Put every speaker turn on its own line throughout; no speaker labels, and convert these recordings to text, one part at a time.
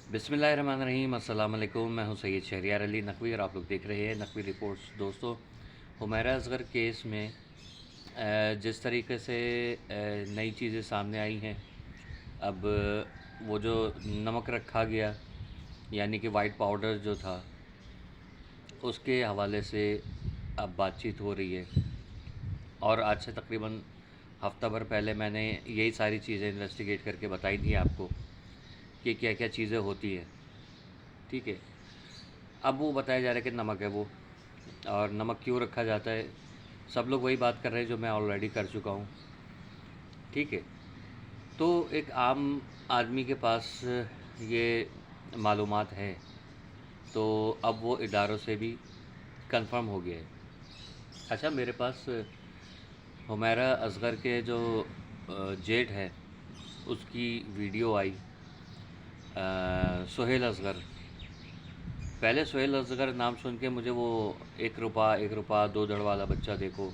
बिस्मिल्लाहिर्रहमानिर्रहीम। अस्सलाम वालेकुम। मैं हूं सैयद शहरियार अली नकवी और आप लोग देख रहे हैं नकवी रिपोर्ट्स। दोस्तों, हुमैरा असगर केस में जिस तरीके से नई चीज़ें सामने आई हैं, अब वो जो नमक रखा गया यानी कि वाइट पाउडर जो था, उसके हवाले से अब बातचीत हो रही है। और आज से तकरीबन हफ्ता भर पहले मैंने यही सारी चीज़ें इन्वेस्टिगेट करके बताई थी आपको कि क्या क्या चीज़ें होती हैं। ठीक है, अब वो बताया जा रहा है कि नमक है वो, और नमक क्यों रखा जाता है। सब लोग वही बात कर रहे हैं जो मैं ऑलरेडी कर चुका हूँ। ठीक है, तो एक आम आदमी के पास ये मालूमात है, तो अब वो इदारों से भी कंफर्म हो गया है। अच्छा, मेरे पास हुमैरा असगर के जो जेठ है उसकी वीडियो आई। सुहेल असगर, पहले सुहेल असगर नाम सुन के मुझे वो एक रुपया दो धड़ वाला बच्चा देखो,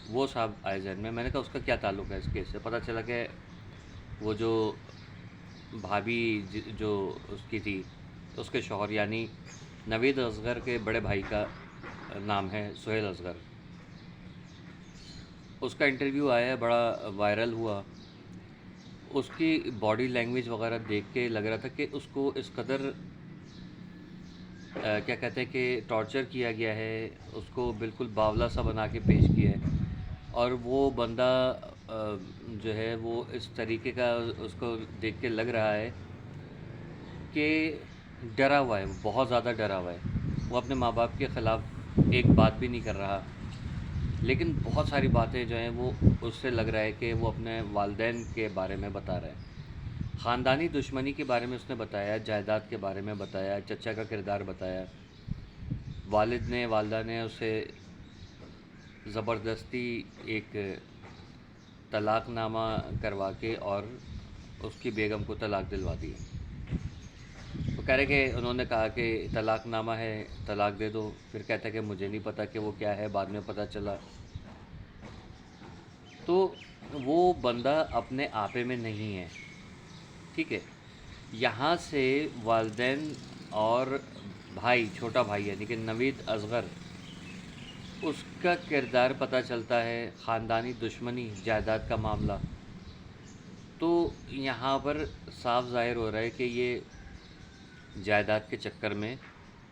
वो साहब आए जहन में। मैंने कहा उसका क्या ताल्लुक़ है इस केस से। पता चला कि वो जो भाभी जो उसकी थी, उसके शौहर यानी नवीद असगर के बड़े भाई का नाम है सुहेल असगर। उसका इंटरव्यू आया, बड़ा वायरल हुआ। उसकी बॉडी लैंग्वेज वगैरह देख के लग रहा था कि उसको इस कदर क्या कहते हैं कि टॉर्चर किया गया है, उसको बिल्कुल बावला सा बना के पेश किया है। और वो बंदा जो है वो इस तरीके का उसको देख के लग रहा है कि डरा हुआ है, वो बहुत ज़्यादा डरा हुआ है। वो अपने माँ बाप के ख़िलाफ़ एक बात भी नहीं कर रहा, लेकिन बहुत सारी बातें जो हैं वो उससे लग रहा है कि वो अपने वालिदैन के बारे में बता रहा है। ख़ानदानी दुश्मनी के बारे में उसने बताया, जायदाद के बारे में बताया, चचा का किरदार बताया। वालिद ने, वालदा ने उसे ज़बरदस्ती एक तलाक़नामा करवा के और उसकी बेगम को तलाक़ दिलवा दी। वो कह रहे कि उन्होंने कहा कि तलाक़नामा है, तलाक़ दे दो। फिर कहता है कि मुझे नहीं पता कि वो क्या है, बाद में पता चला। तो वो बंदा अपने आपे में नहीं है। ठीक है, यहाँ से वालिदैन और भाई, छोटा भाई यानी कि नवीद असगर, उसका किरदार पता चलता है। ख़ानदानी दुश्मनी, जायदाद का मामला, तो यहाँ पर साफ ज़ाहिर हो रहा है कि ये जायदाद के चक्कर में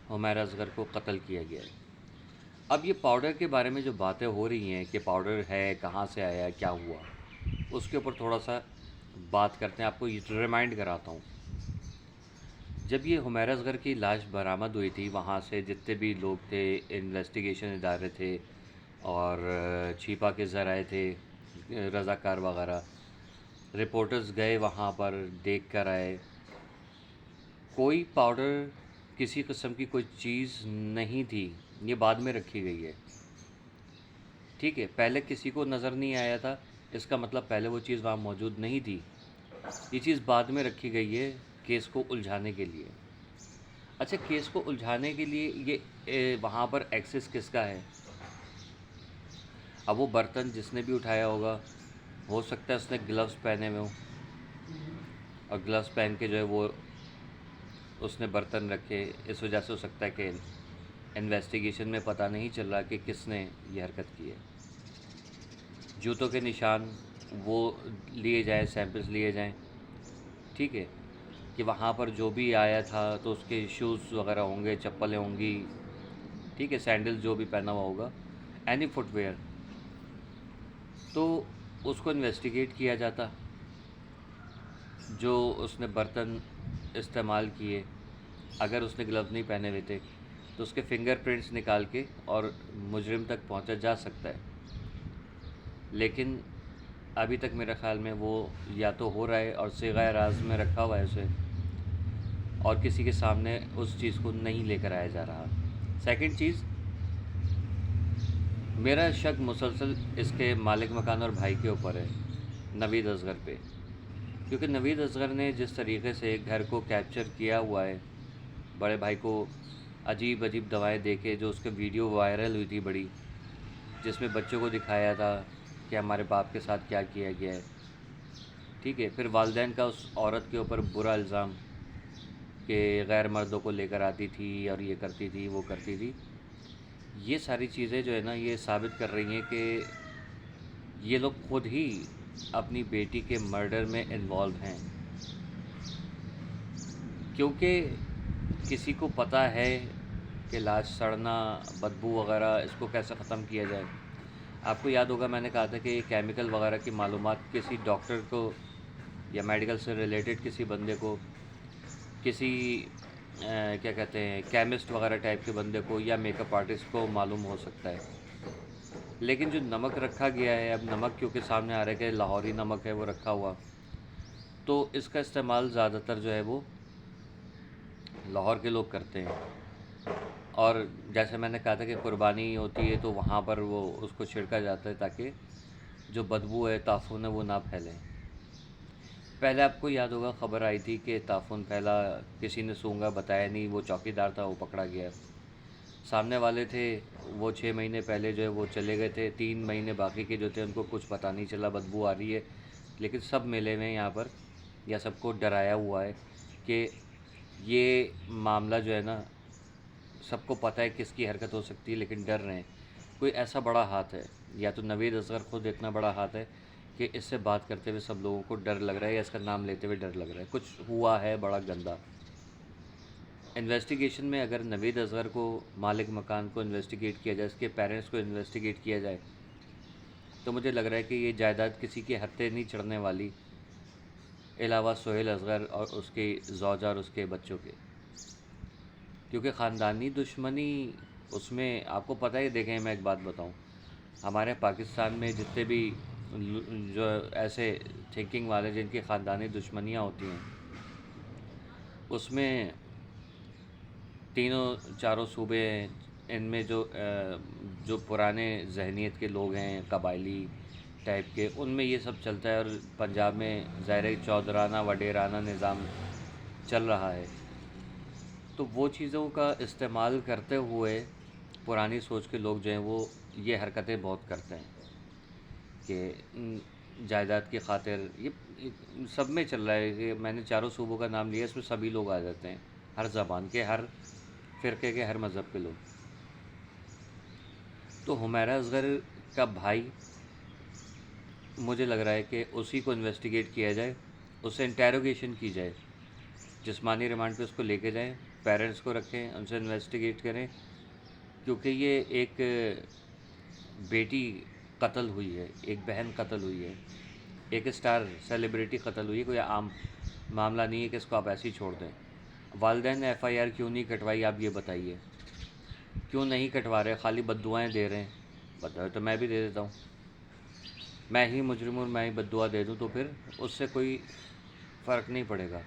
हुमैरा असगर को कत्ल किया गया है। अब ये पाउडर के बारे में जो बातें हो रही हैं कि पाउडर है, कहाँ से आया, क्या हुआ, उसके ऊपर थोड़ा सा बात करते हैं। आपको रिमाइंड कराता हूँ, जब ये हुमैरा असगर की लाश बरामद हुई थी, वहाँ से जितने भी लोग थे, इन्वेस्टिगेशन इदारे थे और छिपा के ज़राए थे, रज़ाकार वगैरह, रिपोर्टर्स गए वहाँ पर, देख कर आए। कोई पाउडर, किसी किस्म की कोई चीज़ नहीं थी। ये बाद में रखी गई है। ठीक है, पहले किसी को नज़र नहीं आया था, इसका मतलब पहले वो चीज़ वहाँ मौजूद नहीं थी। ये चीज़ बाद में रखी गई है केस को उलझाने के लिए। अच्छा, केस को उलझाने के लिए ये वहाँ पर एक्सेस किसका है? अब वो बर्तन जिसने भी उठाया होगा, हो सकता है उसने ग्लव्स पहने हुए हों, और ग्लव्स पहन के जो है वो उसने बर्तन रखे। इस वजह से हो सकता है कि इन्वेस्टिगेशन में पता नहीं चल रहा कि किसने ये हरकत की है। जूतों के निशान वो लिए जाएँ, सैंपल्स लिए जाएँ। ठीक है, कि वहाँ पर जो भी आया था तो उसके शूज़ वगैरह होंगे, चप्पलें होंगी। ठीक है, सैंडल जो भी पहना हुआ होगा, एनी फुटवेयर, तो उसको इन्वेस्टिगेट किया जाता। जो उसने बर्तन इस्तेमाल किए, अगर उसने ग्लव नहीं पहने हुए थे तो उसके फिंगरप्रिंट्स निकाल के और मुजरिम तक पहुंचा जा सकता है। लेकिन अभी तक मेरा ख़्याल में वो या तो हो रहा है और सिग़ाए राज में रखा हुआ है उसे, और किसी के सामने उस चीज़ को नहीं लेकर आया जा रहा। सेकंड चीज़, मेरा शक मुसलसल इसके मालिक मकान और भाई के ऊपर है, नवीद असगर पे। क्योंकि नवीद असगर ने जिस तरीके से घर को कैप्चर किया हुआ है, बड़े भाई को अजीब अजीब दवाएं दे के, जो उसकी वीडियो वायरल हुई थी बड़ी, जिसमें बच्चों को दिखाया था कि हमारे बाप के साथ क्या किया गया है। ठीक है, फिर वालिदैन का उस औरत के ऊपर बुरा इल्ज़ाम, کہ غیر مردوں کو لے کر آتی تھی اور یہ کرتی تھی وہ کرتی تھی. یہ ساری چیزیں جو ہے نا یہ ثابت کر رہی ہیں کہ یہ لوگ خود ہی اپنی بیٹی کے مرڈر میں انوالو ہیں، کیونکہ کسی کو پتہ ہے کہ لاش سڑنا، بدبو وغیرہ اس کو کیسے ختم کیا جائے. آپ کو یاد ہوگا میں نے کہا تھا کہ کیمیکل وغیرہ کی معلومات کسی ڈاکٹر کو یا میڈیکل سے ریلیٹڈ کسی بندے کو، کسی کیا کہتے ہیں کیمسٹ وغیرہ ٹائپ کے بندے کو یا میک اپ آرٹسٹ کو معلوم ہو سکتا ہے. لیکن جو نمک رکھا گیا ہے، اب نمک کیونکہ سامنے آ رہا ہے کہ لاہوری نمک ہے وہ رکھا ہوا، تو اس کا استعمال زیادہ تر جو ہے وہ لاہور کے لوگ کرتے ہیں. اور جیسے میں نے کہا تھا کہ قربانی ہوتی ہے تو وہاں پر وہ اس کو چھڑکا جاتا ہے تاکہ جو بدبو ہے، تعفن ہے، وہ نہ پھیلے. پہلے آپ کو یاد ہوگا خبر آئی تھی کہ تعفن پھیلا، کسی نے سونگا، بتایا نہیں، وہ چوکیدار تھا وہ پکڑا گیا. سامنے والے تھے وہ 6 مہینے پہلے جو ہے وہ چلے گئے تھے، 3 مہینے باقی کے جو تھے ان کو کچھ پتہ نہیں چلا بدبو آ رہی ہے، لیکن سب ملے ہوئے ہیں یہاں پر، یا سب کو ڈرایا ہوا ہے کہ یہ معاملہ جو ہے نا سب کو پتہ ہے کس کی حرکت ہو سکتی ہے، لیکن ڈر رہے ہیں. کوئی ایسا بڑا ہاتھ ہے، یا تو نوید اصغر خود اتنا بڑا ہاتھ ہے کہ اس سے بات کرتے ہوئے سب لوگوں کو ڈر لگ رہا ہے، یا اس کا نام لیتے ہوئے ڈر لگ رہا ہے. کچھ ہوا ہے بڑا گندا. انویسٹیگیشن میں اگر نوید اصغر کو، مالک مکان کو انویسٹیگیٹ کیا جائے، اس کے پیرنٹس کو انویسٹیگیٹ کیا جائے، تو مجھے لگ رہا ہے کہ یہ جائیداد کسی کے ہتھے نہیں چڑھنے والی، علاوہ سہیل اصغر اور اس کی زوجہ اور اس کے بچوں کے. کیونکہ خاندانی دشمنی اس میں آپ کو پتہ ہی. دیکھیں میں ایک بات بتاؤں، ہمارے پاکستان میں جتنے بھی جو ایسے تھنکنگ والے جن کی خاندانی دشمنیاں ہوتی ہیں، اس میں تینوں چاروں صوبے ہیں، ان میں جو پرانے ذہنیت کے لوگ ہیں، قبائلی ٹائپ کے، ان میں یہ سب چلتا ہے. اور پنجاب میں ظاہر چودھرانہ وڈیرانہ نظام چل رہا ہے، تو وہ چیزوں کا استعمال کرتے ہوئے پرانی سوچ کے لوگ جو ہیں وہ یہ حرکتیں بہت کرتے ہیں کہ جائیداد کی خاطر. یہ سب میں چل رہا ہے کہ میں نے چاروں صوبوں کا نام لیا، اس میں سبھی لوگ آ جاتے ہیں، ہر زبان کے، ہر فرقے کے، ہر مذہب کے لوگ. تو حمیرہ اصغر کا بھائی، مجھے لگ رہا ہے کہ اسی کو انویسٹیگیٹ کیا جائے، اس سے انٹیروگیشن کی جائے، جسمانی ریمانڈ پہ اس کو لے کے جائیں، پیرنٹس کو رکھیں، ان سے انویسٹیگیٹ کریں. کیونکہ یہ ایک بیٹی قتل ہوئی ہے، ایک بہن قتل ہوئی ہے، ایک اسٹار سیلیبریٹی قتل ہوئی ہے، کوئی عام معاملہ نہیں ہے کہ اس کو آپ ایسے ہی چھوڑ دیں. والدین نے FIR کیوں نہیں کٹوائی، آپ یہ بتائیے. کیوں نہیں کٹوا رہے؟ خالی بد دعائیں دے رہے ہیں. بد دعائیں تو میں بھی دے دیتا ہوں، میں ہی مجرم ہوں، میں ہی بد دعا دے دوں تو پھر اس سے کوئی فرق نہیں پڑے گا،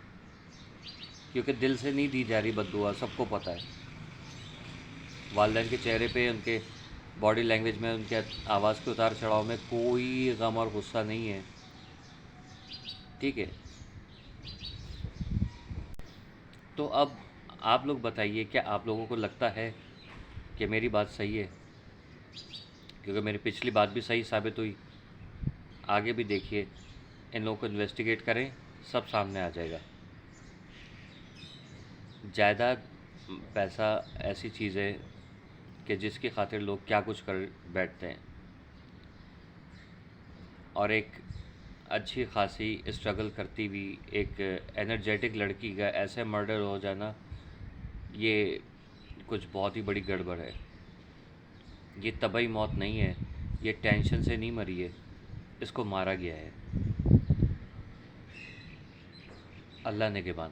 کیونکہ دل سے نہیں دی جا رہی بد دعا، سب کو پتہ ہے. والدین کے چہرے پہ، ان کے باڈی لینگویج میں، ان کے آواز کے اتار چڑھاؤ میں کوئی غم اور غصہ نہیں ہے. ٹھیک ہے، تو اب آپ لوگ بتائیے، کیا آپ لوگوں کو لگتا ہے کہ میری بات صحیح ہے؟ کیونکہ میری پچھلی بات بھی صحیح ثابت ہوئی. آگے بھی دیکھیے، ان لوگوں کو انویسٹیگیٹ کریں، سب سامنے آ جائے گا. جائیداد، پیسہ ایسی چیز ہے کہ جس کی خاطر لوگ کیا کچھ کر بیٹھتے ہیں. اور ایک اچھی خاصی اسٹرگل کرتی ہوئی ایک انرجیٹک لڑکی کا ایسے مرڈر ہو جانا، یہ کچھ بہت ہی بڑی گڑبڑ ہے. یہ طبعی موت نہیں ہے، یہ ٹینشن سے نہیں مری ہے، اس کو مارا گیا ہے. اللہ نگہبان.